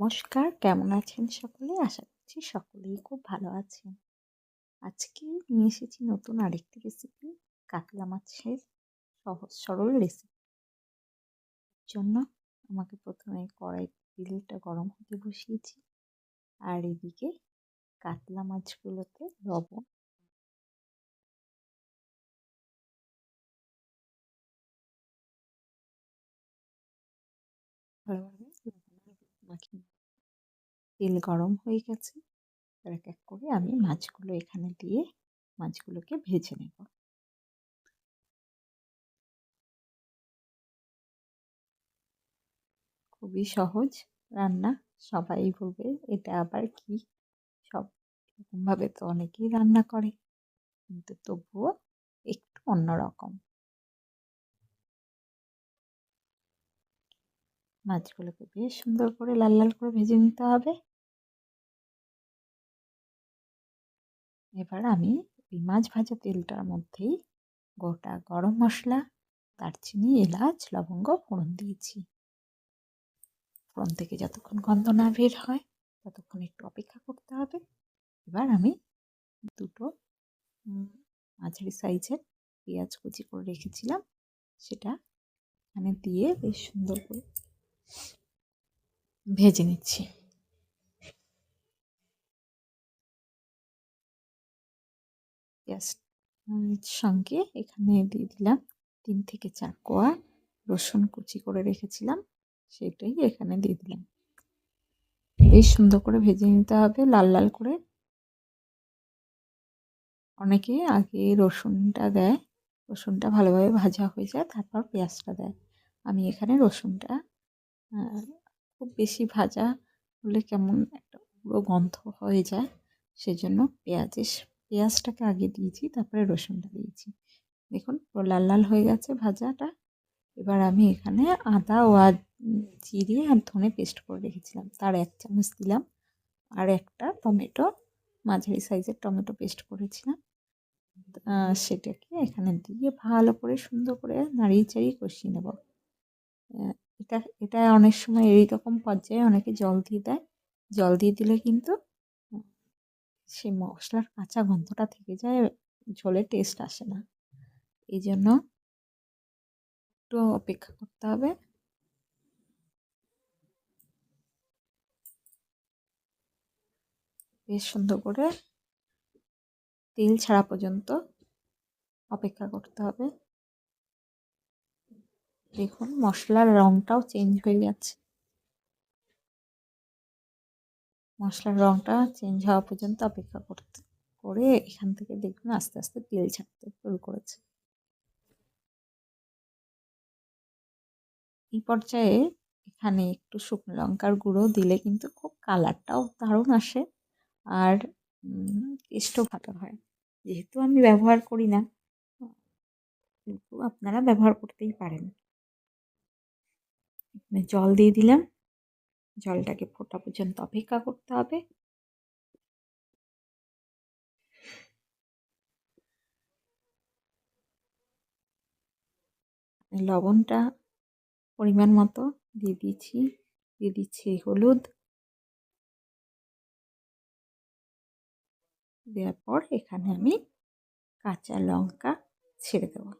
নমস্কার, কেমন আছেন সকলে? আশা করছি সকলেই খুব ভালো আছেন। আজকে নিয়ে এসেছি নতুন আরেকটি রেসিপি, কাতলা মাছের সহজ সরল রেসিপি। এর জন্য আমাকে প্রথমে কড়াইতে তেলটা গরম হতে বসিয়েছি, আর এদিকে কাতলা মাছগুলোতে লবণ ভালোভাবে মাখিয়ে তেল গরম হয়ে গেছে। এক এক করে আমি মাছগুলো এখানে দিয়ে মাছগুলোকে ভেজে নেব। খুবই সহজ রান্না, সবাই বলবে এটা আবার কি, সব রকমভাবে তো অনেকেই রান্না করে, কিন্তু তবুও একটু অন্যরকম। মাছগুলোকে বেশ সুন্দর করে লাল লাল করে ভেজে নিতে হবে। এবার আমি ওই মাছ ভাজা তেলটার মধ্যেই গোটা গরম মশলা, দারচিনি, এলাচ, লবঙ্গ ফোড়ন দিয়েছি। ফোড়ন থেকে যতক্ষণ গন্ধ না বের হয় ততক্ষণ একটু অপেক্ষা করতে হবে। এবার আমি দুটো মাঝারি সাইজের পেঁয়াজ কুচি করে রেখেছিলাম, সেটা এখানে দিয়ে বেশ সুন্দর করে ভেজে নিচ্ছি। পেঁয়াজ সঙ্গে এখানে দিয়ে দিলাম 3 থেকে 4 কোয়া রসুন কুচি করে রেখেছিলাম, সেটাই এখানে দিয়ে দিলাম। বেশ সুন্দর করে ভেজে নিতে হবে লাল লাল করে। অনেকে আগে রসুনটা দেয়, রসুনটা ভালোভাবে ভাজা হয়ে যায় তারপর পেঁয়াজটা দেয়। আমি এখানে রসুনটা খুব বেশি ভাজা হলে কেমন একটা পুরো গন্ধ হয়ে যায়, সেজন্য পেঁয়াজটাকে আগে দিয়েছি, তারপরে রসুনটা দিয়েছি। দেখুন পুরো লাল লাল হয়ে গেছে ভাজাটা। এবার আমি এখানে আদা ও জিরে আর ধনে পেস্ট করে রেখেছিলাম, তার 1 চামচ দিলাম। আর একটা টমেটো, মাঝারি সাইজের টমেটো পেস্ট করেছিলাম, সেটাকে এখানে দিয়ে ভালো করে সুন্দর করে নাড়িয়ে চাড়িয়ে কষিয়ে নেব। এটা এটা অনেক সময় এইরকম পর্যায়ে অনেকে জল দিয়ে দেয়। জল দিয়ে দিলে কিন্তু সেই মশলার কাঁচা গন্ধটা থেকে যায়, ঝোলের টেস্ট আসে না। এই জন্য একটু অপেক্ষা করতে হবে। বেশ সুন্দর করে তেল ছাড়া পর্যন্ত অপেক্ষা করতে হবে। দেখুন মশলার রঙটাও চেঞ্জ হয়ে যাচ্ছে। মশলার রঙটা চেঞ্জ হওয়া পর্যন্ত অপেক্ষা করে এখান থেকে দেখুন আস্তে আস্তে তেল ছাড়তে শুরু করেছে। এই পর্যায়ে এখানে একটু শুকনো লঙ্কার গুঁড়ো দিলে কিন্তু খুব কালারটাও দারুণ আসে, আর টেস্টও ভালো হয়। যেহেতু আমি ব্যবহার করি না, কিন্তু আপনারা ব্যবহার করতেই পারেন। জল দিয়ে দিলাম, জলটাকে ফোটা পর্যন্ত অপেক্ষা করতে হবে। লবণটা পরিমাণ মতো দিয়ে দিচ্ছি, দিয়ে দিচ্ছি হলুদ। দেওয়ার পর এখানে আমি কাঁচা লঙ্কা ছেড়ে দেবো।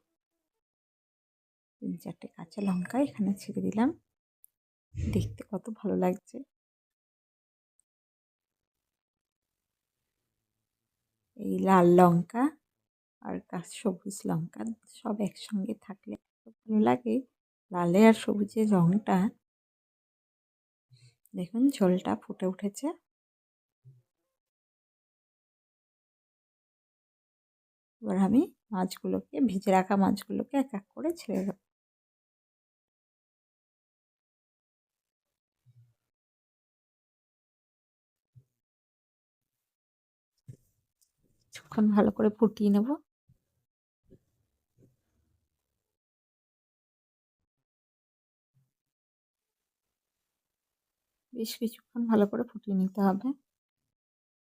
3-4টে কাঁচা লঙ্কা এখানে ছেড়ে দিলাম। দেখতে কত ভালো লাগছে। এই লাল লঙ্কা আর সবুজ লঙ্কা সব একসঙ্গে থাকলে এত ভালো লাগে। লালে আর সবুজের রঙটা দেখুন, ঝোলটা ফুটে উঠেছে। এবার আমি ভেজে রাখা মাছগুলোকে এক এক করে ছেড়ে দেবো। কিছুক্ষণ ভালো করে ফুটিয়ে নেব। বেশ কিছুক্ষণ ভালো করে ফুটিয়ে নিতে হবে,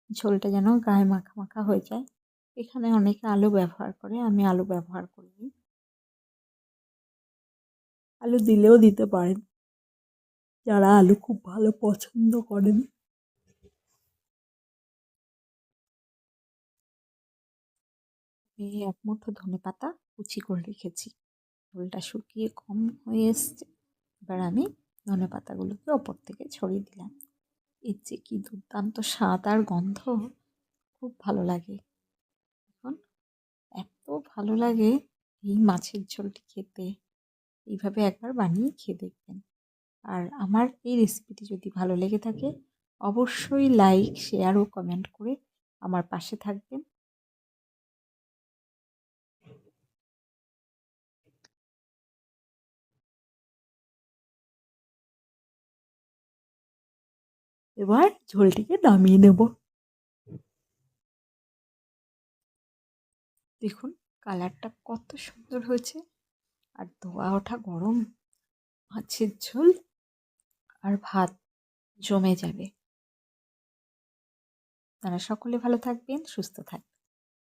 ঝোলটা যেন গায়ে মাখা মাখা হয়ে যায়। এখানে অনেকে আলু ব্যবহার করে, আমি আলু ব্যবহার করিনি। আলু দিলেও দিতে পারেন। যারা আলু খুব ভালো পছন্দ করেন। এই এক মুঠো ধনেপাতা কুচি করে রেখেছি। ঝোলটা শুকিয়ে কম হয়ে এসছে। এবার আমি ধনেপাতাগুলোকে ওপর থেকে ছড়িয়ে দিলাম। এর যে কি দুর্দান্ত স্বাদ আর গন্ধ, খুব ভালো লাগে। এখন এত ভালো লাগে এই মাছের ঝোলটি খেতে। এইভাবে একবার বানিয়ে খেয়ে দেখবেন। আর আমার এই রেসিপিটি যদি ভালো লেগে থাকে, অবশ্যই লাইক, শেয়ার ও কমেন্ট করে আমার পাশে থাকবেন। এবার ঝোলটিকে নামিয়ে নেব। দেখুন কালারটা কত সুন্দর হয়েছে, আর ধোয়া ওঠা গরম মাছের ঝোল আর ভাত জমে যাবে। আপনারা সকলে ভালো থাকবেন, সুস্থ থাকবেন।